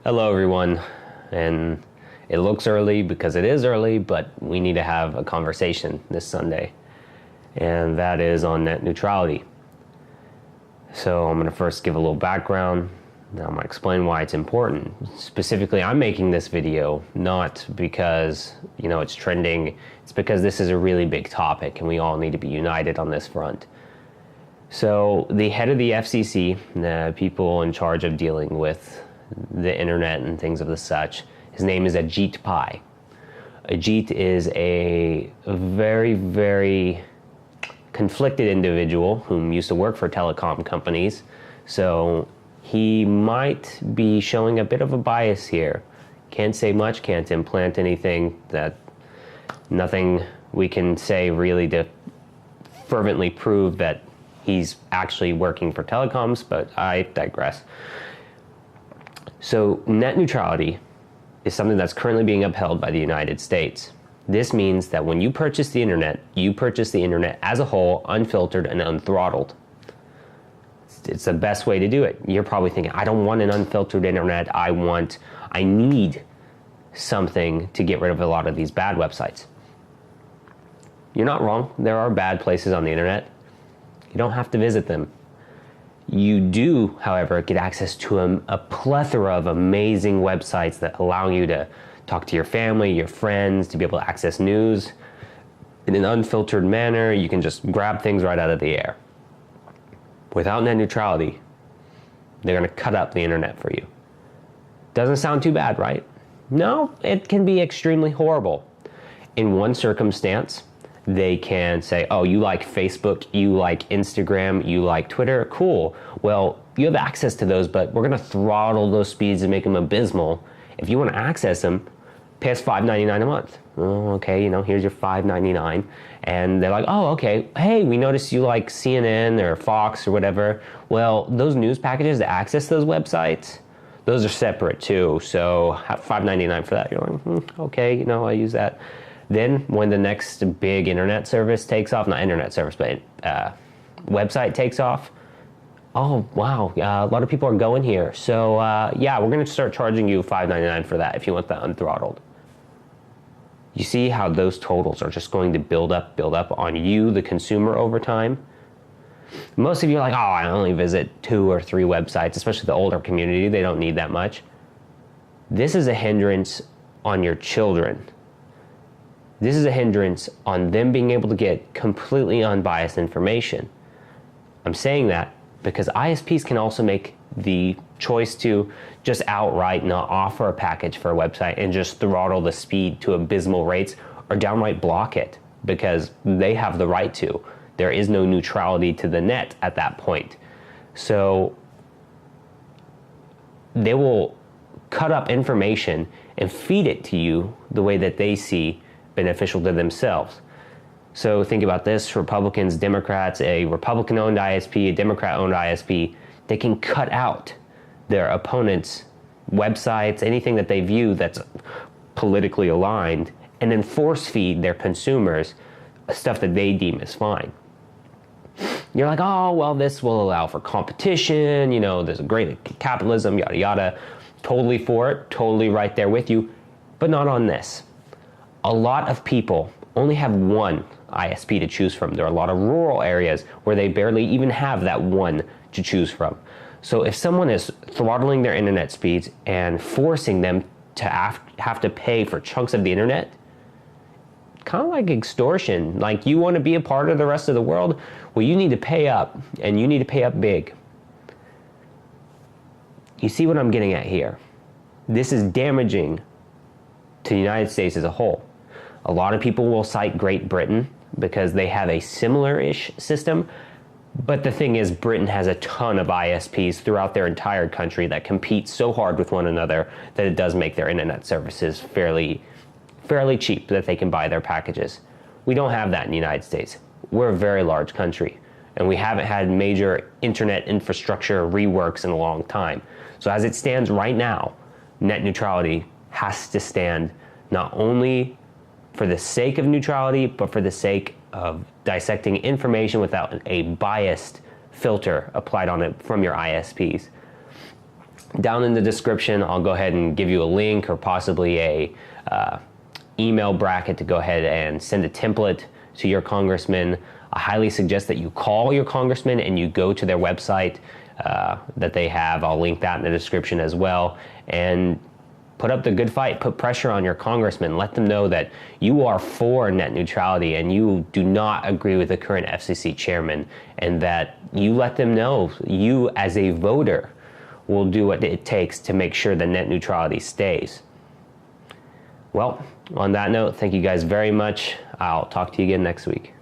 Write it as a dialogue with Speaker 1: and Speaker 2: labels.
Speaker 1: Hello everyone, and it looks early because it is early, but we need to have a conversation this Sunday, and that is on net neutrality. So I'm going to first give a little background, then I'm going to explain why it's important. Specifically, I'm making this video not because, it's trending, it's because this is a really big topic and we all need to be united on this front. So the head of the FCC, the people in charge of dealing with the internet and things of the such, his name is Ajiit Pai. Ajiit is a very, very conflicted individual whom used to work for telecom companies. So he might be showing a bit of a bias here. Can't say much, can't implant anything, nothing we can say really to fervently prove that he's actually working for telecoms, but I digress. So net neutrality is something that's currently being upheld by the United States. This means that when you purchase the internet, you purchase the internet as a whole, unfiltered and unthrottled. It's the best way to do it. You're probably thinking, I don't want an unfiltered internet. I need something to get rid of a lot of these bad websites. You're not wrong. There are bad places on the internet. You don't have to visit them. You do, however, get access to a plethora of amazing websites that allow you to talk to your family, your friends, to be able to access news in an unfiltered manner. You can just grab things right out of the air. Without net neutrality, they're going to cut up the internet for you. Doesn't sound too bad, right? No, it can be extremely horrible. In one circumstance, they can say, oh, you like Facebook, you like Instagram, you like Twitter, cool. Well, you have access to those, but we're gonna throttle those speeds and make them abysmal. If you wanna access them, pay us $5.99 a month. Oh, okay, here's your $5.99. And they're like, oh, okay, hey, we noticed you like CNN or Fox or whatever. Well, those news packages to access those websites, those are separate too. So $5.99 for that. You're like, okay, I use that. Then when the next big internet service takes off, not internet service, but website takes off, oh, wow, a lot of people are going here. So yeah, we're going to start charging you $5.99 for that if you want that unthrottled. You see how those totals are just going to build up on you, the consumer, over time? Most of you are like, oh, I only visit 2 or 3 websites, especially the older community. They don't need that much. This is a hindrance on your children. This is a hindrance on them being able to get completely unbiased information. I'm saying that because ISPs can also make the choice to just outright not offer a package for a website and just throttle the speed to abysmal rates, or downright block it because they have the right to. There is no neutrality to the net at that point. So they will cut up information and feed it to you the way that they see beneficial to themselves. So think about this: Republicans, Democrats, a Republican-owned ISP, a Democrat-owned ISP, they can cut out their opponents' websites, anything that they view that's politically aligned, and then force feed their consumers stuff that they deem as fine. You're like, oh, well, this will allow for competition, there's a great capitalism, yada, yada. Totally for it, totally right there with you, but not on this. A lot of people only have one ISP to choose from. There are a lot of rural areas where they barely even have that one to choose from. So if someone is throttling their internet speeds and forcing them to have to pay for chunks of the internet, kind of like extortion, like you want to be a part of the rest of the world, well, you need to pay up, and you need to pay up big. You see what I'm getting at here? This is damaging to the United States as a whole. A lot of people will cite Great Britain because they have a similar-ish system, but the thing is, Britain has a ton of ISPs throughout their entire country that compete so hard with one another that it does make their internet services fairly cheap that they can buy their packages. We don't have that in the United States. We're a very large country, and we haven't had major internet infrastructure reworks in a long time. So as it stands right now, net neutrality has to stand not only for the sake of neutrality, but for the sake of dissecting information without a biased filter applied on it from your ISPs. Down in the description, I'll go ahead and give you a link or possibly a email bracket to go ahead and send a template to your congressman. I highly suggest that you call your congressman and you go to their website that they have. I'll link that in the description as well. And put up the good fight, put pressure on your congressman, let them know that you are for net neutrality and you do not agree with the current FCC chairman, and that you let them know you as a voter will do what it takes to make sure that net neutrality stays. Well, on that note, thank you guys very much. I'll talk to you again next week.